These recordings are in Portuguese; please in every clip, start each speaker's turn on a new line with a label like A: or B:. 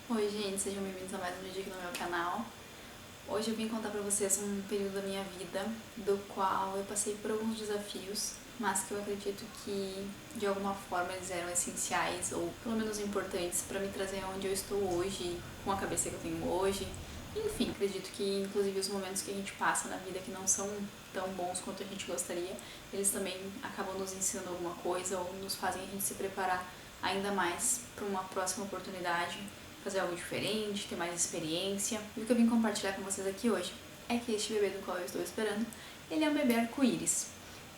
A: Oi gente, sejam bem-vindos a mais um vídeo aqui no meu canal. Hoje eu vim contar pra vocês um período da minha vida do qual eu passei por alguns desafios, mas que eu acredito que de alguma forma eles eram essenciais ou pelo menos importantes pra me trazer onde eu estou hoje, com a cabeça que eu tenho hoje. Enfim, acredito que inclusive os momentos que a gente passa na vida que não são tão bons quanto a gente gostaria, eles também acabam nos ensinando alguma coisa ou nos fazem a gente se preparar ainda mais para uma próxima oportunidade, fazer algo diferente, ter mais experiência. E o que eu vim compartilhar com vocês aqui hoje é que este bebê do qual eu estou esperando, ele é um bebê arco-íris.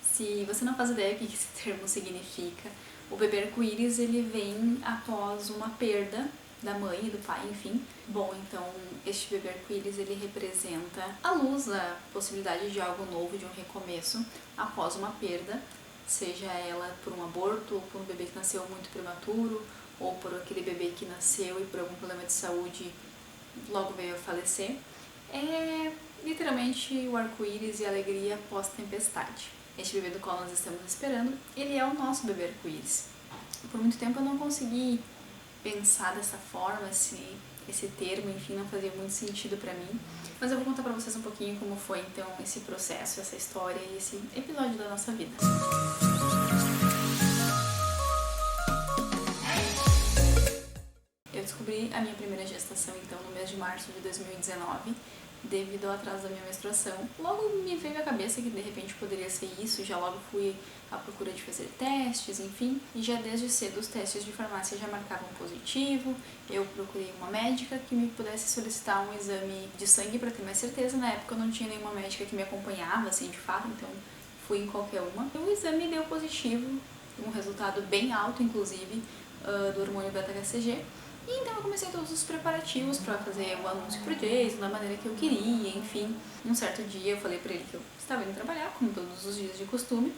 A: Se você não faz ideia do que esse termo significa, o bebê arco-íris ele vem após uma perda da mãe e do pai, enfim. Bom, então este bebê arco-íris ele representa a luz, a possibilidade de algo novo, de um recomeço após uma perda, seja ela por um aborto, ou por um bebê que nasceu muito prematuro, ou por aquele bebê que nasceu e por algum problema de saúde logo veio a falecer. É literalmente o arco-íris e a alegria pós-tempestade. Este bebê do qual nós estamos esperando, ele é o nosso bebê arco-íris. Por muito tempo eu não consegui pensar dessa forma, esse termo, enfim, não fazia muito sentido pra mim. Mas eu vou contar pra vocês um pouquinho como foi então esse processo, essa história e esse episódio da nossa vida. Eu descobri a minha primeira gestação então no mês de março de 2019, devido ao atraso da minha menstruação. Logo me veio à cabeça que de repente poderia ser isso, já logo fui à procura de fazer testes, enfim, e já desde cedo os testes de farmácia já marcavam positivo. Eu procurei uma médica que me pudesse solicitar um exame de sangue para ter mais certeza. Na época eu não tinha nenhuma médica que me acompanhava, assim, de fato, então fui em qualquer uma. O exame deu positivo, um resultado bem alto, inclusive, do hormônio beta-HCG. E então eu comecei todos os preparativos para fazer o anúncio pro Jason da maneira que eu queria, enfim. Um certo dia eu falei pra ele que eu estava indo trabalhar, como todos os dias de costume,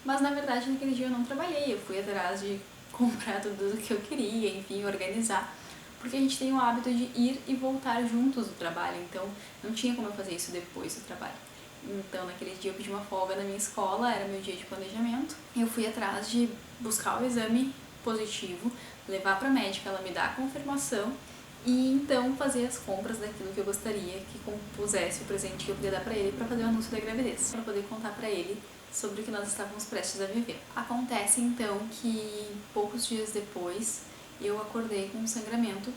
A: mas na verdade naquele dia eu não trabalhei, eu fui atrás de comprar tudo o que eu queria, enfim, organizar, porque a gente tem o hábito de ir e voltar juntos do trabalho, então não tinha como eu fazer isso depois do trabalho. Então naquele dia eu pedi uma folga na minha escola, era meu dia de planejamento, eu fui atrás de buscar o exame positivo, levar para a médica, ela me dá a confirmação e então fazer as compras daquilo que eu gostaria que compusesse o presente que eu podia dar para ele para fazer o anúncio da gravidez, para poder contar para ele sobre o que nós estávamos prestes a viver. Acontece então que poucos dias depois eu acordei com um sangramento,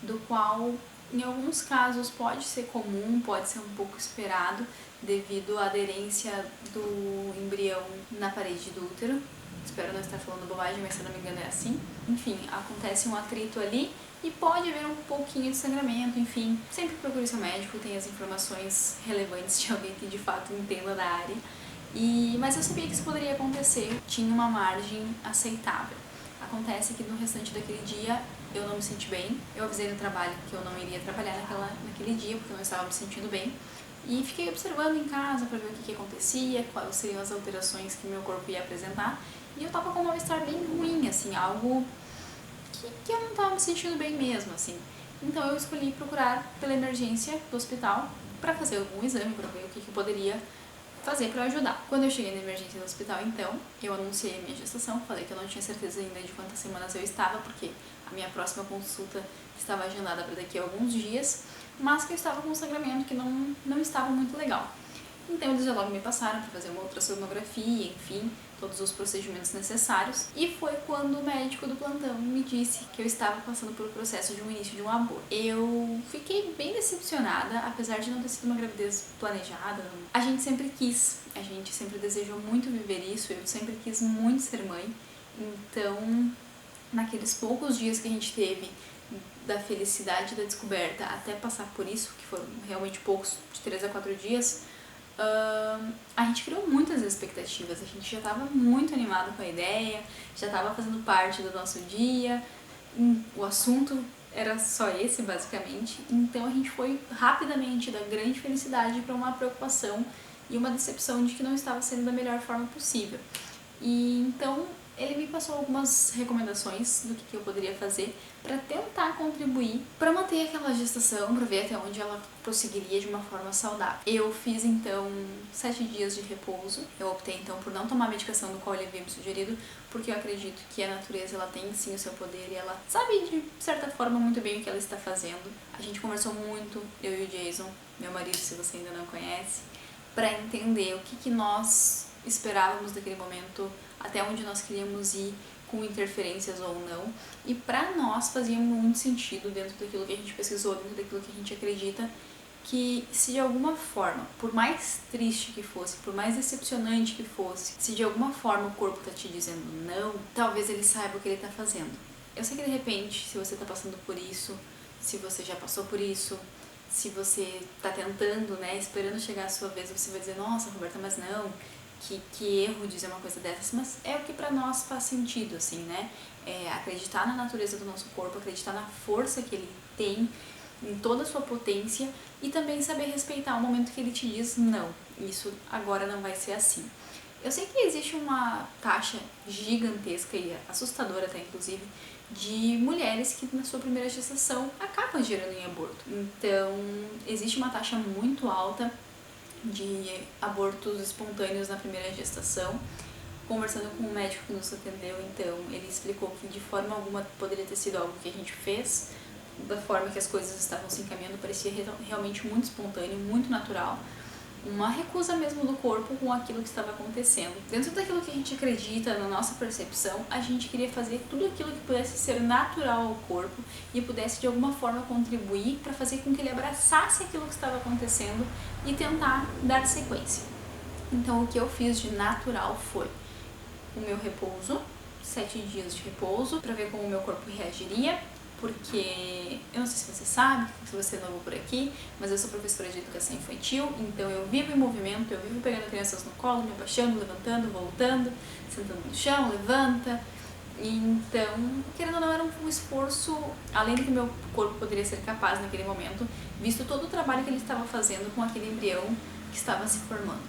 A: do qual em alguns casos pode ser comum, pode ser um pouco esperado devido à aderência do embrião na parede do útero. Espero não estar falando bobagem, mas se eu não me engano é assim. Enfim, acontece um atrito ali e pode haver um pouquinho de sangramento, enfim. Sempre procure seu médico, tenha as informações relevantes de alguém que de fato entenda da área. Mas eu sabia que isso poderia acontecer, tinha uma margem aceitável. Acontece que no restante daquele dia eu não me senti bem, eu avisei no trabalho que eu não iria trabalhar naquele dia porque eu não estava me sentindo bem. E fiquei observando em casa para ver o que acontecia, quais seriam as alterações que meu corpo ia apresentar. E eu tava com um mal-estar bem ruim, assim, algo que eu não tava me sentindo bem mesmo, assim. Então eu escolhi procurar pela emergência do hospital para fazer algum exame, para ver o que eu poderia fazer para ajudar. Quando eu cheguei na emergência do hospital, então, eu anunciei a minha gestação, falei que eu não tinha certeza ainda de quantas semanas eu estava, porque a minha próxima consulta estava agendada para daqui a alguns dias, mas que eu estava com um sangramento que não estava muito legal. Então eles já logo me passaram para fazer uma ultrassonografia, enfim, todos os procedimentos necessários. E foi quando o médico do plantão me disse que eu estava passando por um processo de um início de um aborto. Eu fiquei bem decepcionada, apesar de não ter sido uma gravidez planejada. A gente sempre quis, a gente sempre desejou muito viver isso, eu sempre quis muito ser mãe. Então, naqueles poucos dias que a gente teve da felicidade da descoberta até passar por isso, que foram realmente poucos, de 3 a 4 dias, a gente criou muitas expectativas, a gente já estava muito animado com a ideia, já estava fazendo parte do nosso dia, o assunto era só esse basicamente, então a gente foi rapidamente da grande felicidade para uma preocupação e uma decepção de que não estava sendo da melhor forma possível. E então ele me passou algumas recomendações do que eu poderia fazer para tentar contribuir para manter aquela gestação, para ver até onde ela prosseguiria de uma forma saudável. Eu fiz então 7 dias de repouso. Eu optei então por não tomar a medicação do qual ele havia me sugerido, porque eu acredito que a natureza ela tem sim o seu poder e ela sabe de certa forma muito bem o que ela está fazendo. A gente conversou muito, eu e o Jason, meu marido, se você ainda não conhece, para entender o que nós esperávamos daquele momento, até onde nós queríamos ir com interferências ou não, e para nós fazia muito sentido dentro daquilo que a gente pesquisou, dentro daquilo que a gente acredita, que se de alguma forma, por mais triste que fosse, por mais decepcionante que fosse, se de alguma forma o corpo tá te dizendo não, talvez ele saiba o que ele tá fazendo. Eu sei que de repente, se você tá passando por isso, se você já passou por isso, se você tá tentando, né, esperando chegar a sua vez, você vai dizer, nossa, Roberta, mas não, que erro dizer uma coisa dessas, mas é o que pra nós faz sentido, assim, né? Acreditar na natureza do nosso corpo, acreditar na força que ele tem, em toda a sua potência, e também saber respeitar o momento que ele te diz não, isso agora não vai ser assim. Eu sei que existe uma taxa gigantesca e assustadora até inclusive, de mulheres que na sua primeira gestação acabam gerando em aborto. Então, existe uma taxa muito alta de abortos espontâneos na primeira gestação. Conversando com um médico que nos atendeu, então, ele explicou que de forma alguma poderia ter sido algo que a gente fez, da forma que as coisas estavam se encaminhando, parecia realmente muito espontâneo, muito natural. Uma recusa mesmo do corpo com aquilo que estava acontecendo. Dentro daquilo que a gente acredita, na nossa percepção, a gente queria fazer tudo aquilo que pudesse ser natural ao corpo e pudesse de alguma forma contribuir para fazer com que ele abraçasse aquilo que estava acontecendo e tentar dar sequência. Então o que eu fiz de natural foi o meu repouso, 7 dias de repouso, para ver como o meu corpo reagiria, porque eu não sei se você sabe, se você é novo por aqui, mas eu sou professora de educação infantil, então eu vivo em movimento, eu vivo pegando crianças no colo, me abaixando, levantando, voltando, sentando no chão, levanta. Então, querendo ou não, era um esforço, além do que meu corpo poderia ser capaz naquele momento, visto todo o trabalho que ele estava fazendo com aquele embrião que estava se formando.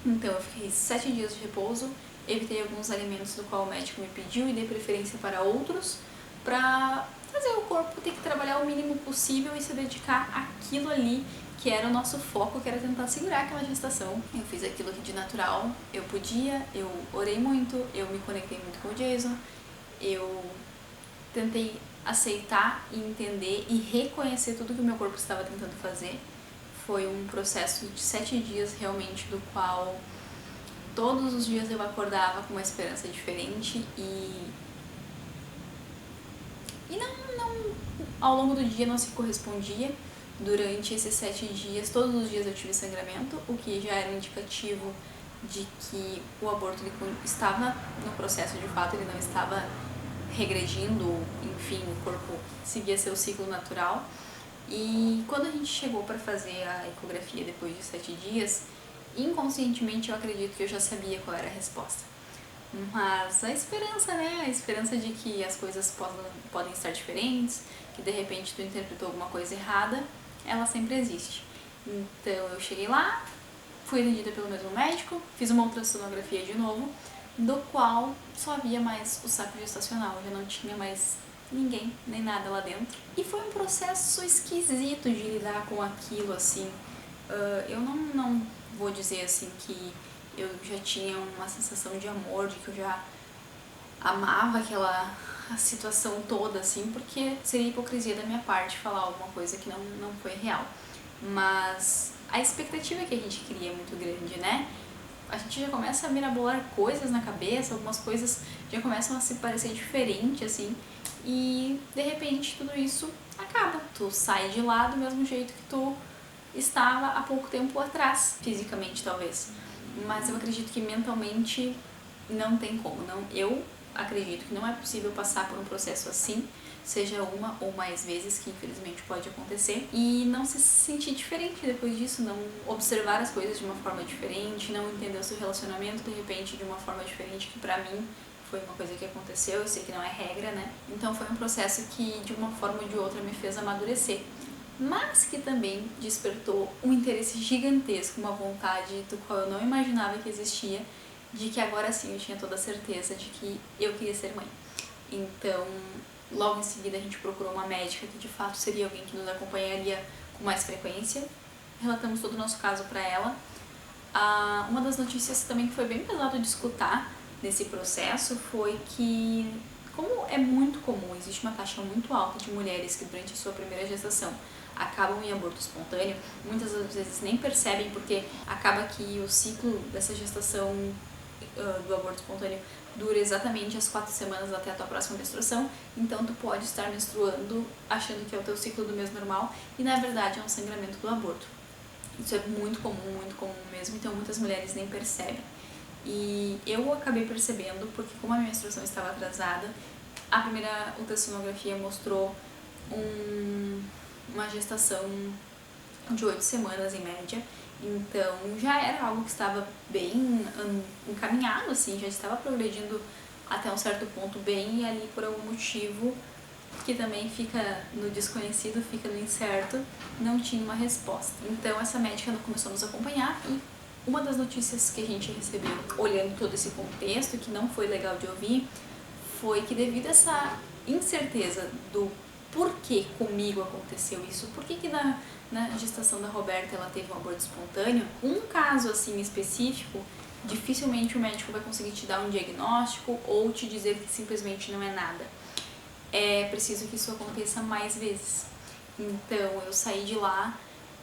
A: Então, eu fiquei 7 dias de repouso, evitei alguns alimentos do qual o médico me pediu e dei preferência para outros, para fazer o corpo ter que trabalhar o mínimo possível e se dedicar àquilo ali que era o nosso foco, que era tentar segurar aquela gestação. Eu fiz aquilo que de natural eu podia, eu orei muito, eu me conectei muito com o Jason, eu tentei aceitar e entender e reconhecer tudo que o meu corpo estava tentando fazer. Foi um processo de 7 dias realmente, do qual todos os dias eu acordava com uma esperança diferente e não, ao longo do dia não se correspondia. Durante esses 7 dias, todos os dias eu tive sangramento, o que já era um indicativo de que o aborto ele estava no processo de fato, ele não estava regredindo, enfim, o corpo seguia seu ciclo natural. E quando a gente chegou para fazer a ecografia depois de 7 dias, inconscientemente eu acredito que eu já sabia qual era a resposta. Mas a esperança, né? A esperança de que as coisas podem estar diferentes, que de repente tu interpretou alguma coisa errada, ela sempre existe. Então eu cheguei lá, fui atendida pelo mesmo médico, fiz uma ultrassonografia de novo, do qual só havia mais o saco gestacional, já não tinha mais ninguém, nem nada lá dentro. E foi um processo esquisito de lidar com aquilo, assim. Eu não vou dizer assim que eu já tinha uma sensação de amor, de que eu já amava aquela situação toda, assim, porque seria hipocrisia da minha parte falar alguma coisa que não foi real. Mas a expectativa que a gente cria é muito grande, né? A gente já começa a mirabolar coisas na cabeça, algumas coisas já começam a se parecer diferente, assim, e de repente tudo isso acaba. Tu sai de lá do mesmo jeito que tu estava há pouco tempo atrás, fisicamente talvez. Mas eu acredito que mentalmente não tem como. Eu acredito que não é possível passar por um processo assim, seja uma ou mais vezes, que infelizmente pode acontecer, e não se sentir diferente depois disso, não observar as coisas de uma forma diferente, não entender o seu relacionamento de repente de uma forma diferente, que pra mim foi uma coisa que aconteceu, eu sei que não é regra, né? Então foi um processo que de uma forma ou de outra me fez amadurecer, mas que também despertou um interesse gigantesco, uma vontade do qual eu não imaginava que existia, de que agora sim eu tinha toda a certeza de que eu queria ser mãe. Então, logo em seguida a gente procurou uma médica que de fato seria alguém que nos acompanharia com mais frequência. Relatamos todo o nosso caso para ela. Uma das notícias também que foi bem pesado de escutar nesse processo foi que, como é muito comum, existe uma taxa muito alta de mulheres que durante a sua primeira gestação acabam em aborto espontâneo, muitas das vezes nem percebem porque acaba que o ciclo dessa gestação do aborto espontâneo dura exatamente as 4 semanas até a tua próxima menstruação, então tu pode estar menstruando achando que é o teu ciclo do mês normal e na verdade é um sangramento do aborto. Isso é muito comum mesmo, então muitas mulheres nem percebem. E eu acabei percebendo porque como a minha menstruação estava atrasada, a primeira ultrassonografia mostrou uma gestação de 8 semanas em média, então já era algo que estava bem encaminhado, assim, já estava progredindo até um certo ponto bem e ali por algum motivo que também fica no desconhecido, fica no incerto, não tinha uma resposta. Então essa médica começou a nos acompanhar e uma das notícias que a gente recebeu, olhando todo esse contexto, que não foi legal de ouvir, foi que devido a essa incerteza do porquê comigo aconteceu isso, por que na gestação da Roberta ela teve um aborto espontâneo, um caso assim específico, dificilmente o médico vai conseguir te dar um diagnóstico ou te dizer que simplesmente não é nada. É preciso que isso aconteça mais vezes. Então eu saí de lá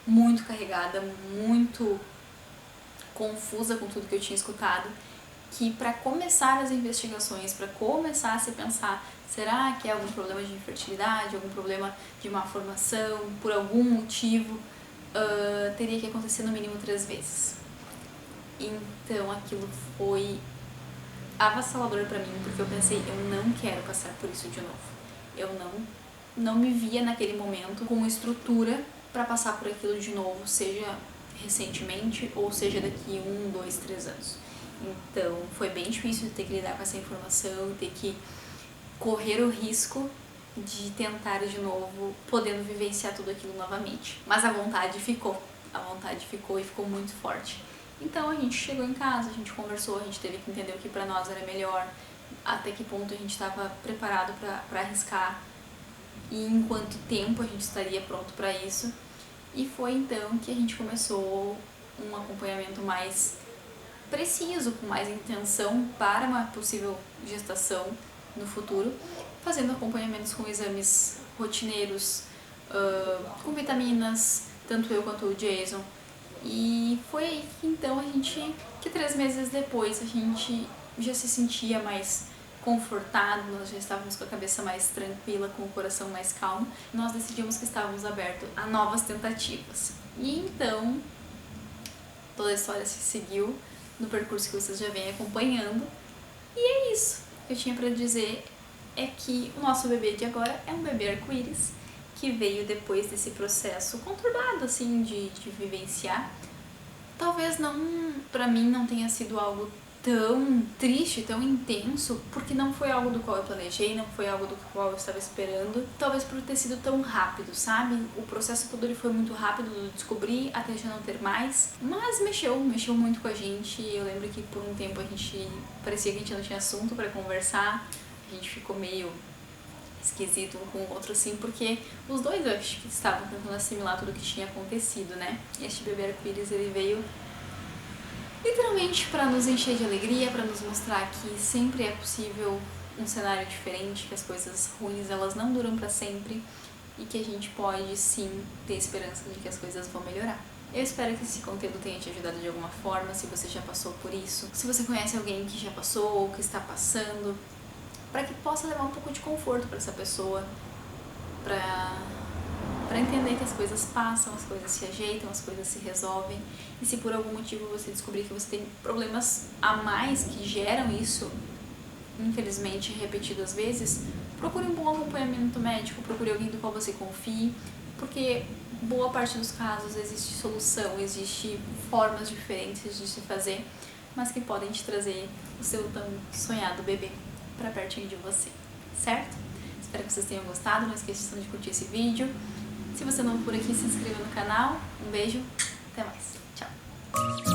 A: muito carregada, muito confusa com tudo que eu tinha escutado, que para começar as investigações, para começar a se pensar, será que é algum problema de infertilidade, algum problema de má formação, por algum motivo, teria que acontecer no mínimo 3 vezes. Então aquilo foi avassalador para mim, porque eu pensei, eu não quero passar por isso de novo. Eu não me via naquele momento com estrutura para passar por aquilo de novo, seja recentemente ou seja daqui 1, 2, 3 anos. Então foi bem difícil ter que lidar com essa informação, ter que correr o risco de tentar de novo, podendo vivenciar tudo aquilo novamente. Mas a vontade ficou e ficou muito forte. Então a gente chegou em casa, a gente conversou, a gente teve que entender o que para nós era melhor, até que ponto a gente estava preparado para arriscar e em quanto tempo a gente estaria pronto para isso. E foi então que a gente começou um acompanhamento mais preciso, com mais intenção para uma possível gestação no futuro, fazendo acompanhamentos com exames rotineiros, com vitaminas, tanto eu quanto o Jason. E foi aí que então a gente, que 3 meses depois a gente já se sentia mais confortado, nós já estávamos com a cabeça mais tranquila, com o coração mais calmo, nós decidimos que estávamos abertos a novas tentativas. E então toda a história se seguiu no percurso que vocês já vêm acompanhando. E é isso que eu tinha para dizer, é que o nosso bebê de agora é um bebê arco-íris, que veio depois desse processo conturbado, assim, de vivenciar. Talvez não, pra mim, não tenha sido algo tão triste, tão intenso, porque não foi algo do qual eu planejei, não foi algo do qual eu estava esperando. Talvez por ter sido tão rápido, sabe? O processo todo ele foi muito rápido, do descobrir até já não ter mais, mas mexeu muito com a gente. Eu lembro que por um tempo a gente parecia que a gente não tinha assunto para conversar, a gente ficou meio esquisito um com o outro, assim, porque os dois eu acho que estavam tentando assimilar tudo o que tinha acontecido, né? E este bebê arco-íris, ele veio literalmente para nos encher de alegria, para nos mostrar que sempre é possível um cenário diferente, que as coisas ruins elas não duram para sempre e que a gente pode sim ter esperança de que as coisas vão melhorar. Eu espero que esse conteúdo tenha te ajudado de alguma forma, se você já passou por isso, se você conhece alguém que já passou ou que está passando, para que possa levar um pouco de conforto para essa pessoa, para entender que as coisas passam, as coisas se ajeitam, as coisas se resolvem. E se por algum motivo você descobrir que você tem problemas a mais que geram isso, infelizmente repetidas vezes, procure um bom acompanhamento médico, procure alguém do qual você confie, porque boa parte dos casos existe solução, existe formas diferentes de se fazer, mas que podem te trazer o seu tão sonhado bebê para pertinho de você, certo? Espero que vocês tenham gostado, não esqueçam de curtir esse vídeo. Se você não for por aqui, se inscreva no canal. Um beijo, até mais, tchau!